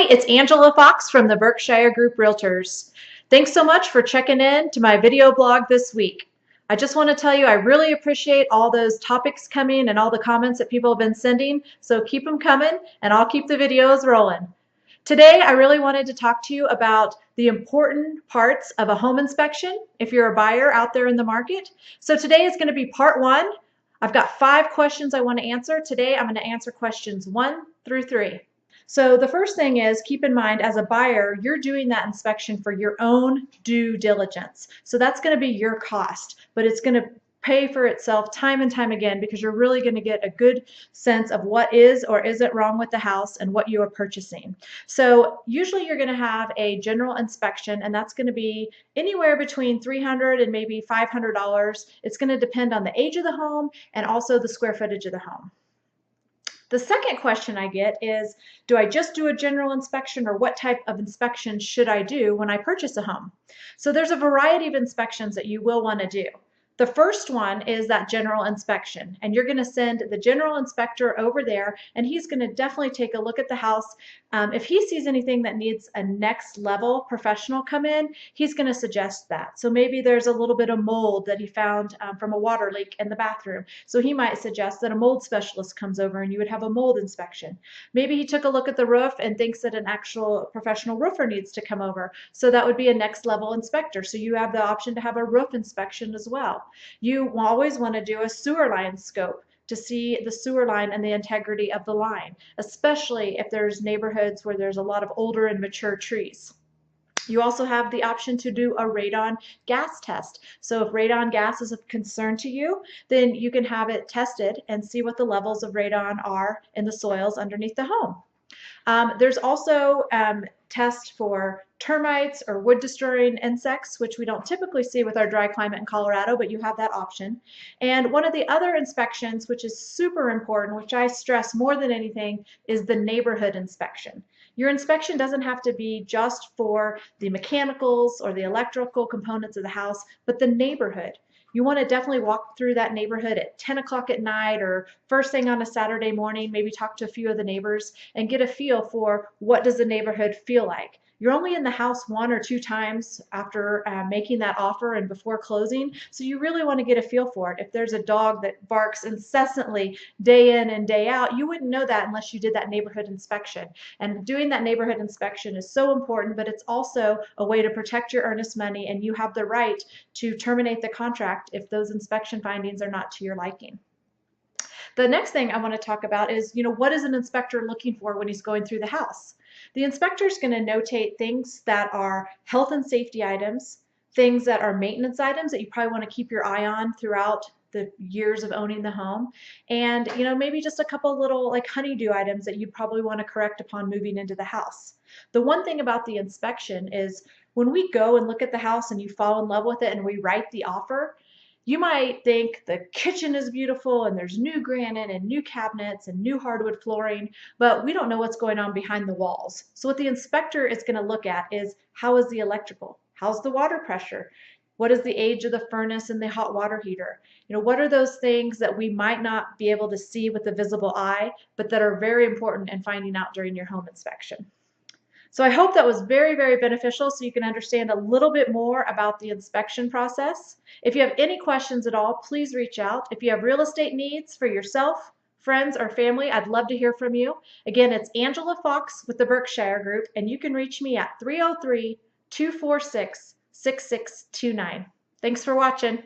it's Angela Fox from the Berkshire Group Realtors. Thanks so much for checking in to my video blog this week. I just want to tell you I really appreciate all those topics coming and all the comments that people have been sending, so keep them coming and I'll keep the videos rolling. Today I really wanted to talk to you about the important parts of a home inspection if you're a buyer out there in the market. So today is going to be part 1. I've got 5 questions I want to answer. Today I'm going to answer questions 1 through 3. So the first thing is, keep in mind as a buyer, you're doing that inspection for your own due diligence. So that's going to be your cost, but it's going to pay for itself time and time again because you're really going to get a good sense of what is or isn't wrong with the house and what you are purchasing. So usually you're going to have a general inspection, and that's going to be anywhere between $300 and maybe $500. It's going to depend on the age of the home and also the square footage of the home. The second question I get is, do I just do a general inspection, or what type of inspection should I do when I purchase a home? So there's a variety of inspections that you will want to do. The first one is that general inspection, and you're going to send the general inspector over there, and he's going to definitely take a look at the house. If he sees anything that needs a next level professional come in, he's going to suggest that. So maybe there's a little bit of mold that he found from a water leak in the bathroom. So he might suggest that a mold specialist comes over and you would have a mold inspection. Maybe he took a look at the roof and thinks that an actual professional roofer needs to come over. So that would be a next level inspector. So you have the option to have a roof inspection as well. You always want to do a sewer line scope to see the sewer line and the integrity of the line, especially if there's neighborhoods where there's a lot of older and mature trees. You also have the option to do a radon gas test. So if radon gas is of concern to you, then you can have it tested and see what the levels of radon are in the soils underneath the home. There's also tests for termites or wood destroying insects, which we don't typically see with our dry climate in Colorado, but you have that option. And one of the other inspections, which is super important, which I stress more than anything, is the neighborhood inspection. Your inspection doesn't have to be just for the mechanicals or the electrical components of the house, but the neighborhood. You want to definitely walk through that neighborhood at 10 o'clock at night or first thing on a Saturday morning, maybe talk to a few of the neighbors and get a feel for what does the neighborhood feel like. You're only in the house 1 or 2 times after making that offer and before closing, so you really want to get a feel for it. If there's a dog that barks incessantly day in and day out, you wouldn't know that unless you did that neighborhood inspection. And doing that neighborhood inspection is so important, but it's also a way to protect your earnest money, and you have the right to terminate the contract if those inspection findings are not to your liking. The next thing I want to talk about is, what is an inspector looking for when he's going through the house? The inspector is going to notate things that are health and safety items, things that are maintenance items that you probably want to keep your eye on throughout the years of owning the home, and maybe just a couple little like honeydew items that you probably want to correct upon moving into the house. The one thing about the inspection is when we go and look at the house and you fall in love with it and we write the offer, you might think the kitchen is beautiful and there's new granite and new cabinets and new hardwood flooring, but we don't know what's going on behind the walls. So what the inspector is going to look at is, how is the electrical? How's the water pressure? What is the age of the furnace and the hot water heater? What are those things that we might not be able to see with the visible eye, but that are very important in finding out during your home inspection? So I hope that was very, very beneficial so you can understand a little bit more about the inspection process. If you have any questions at all, please reach out. If you have real estate needs for yourself, friends, or family, I'd love to hear from you. Again, it's Angela Fox with the Berkshire Group, and you can reach me at 303-246-6629. Thanks for watching.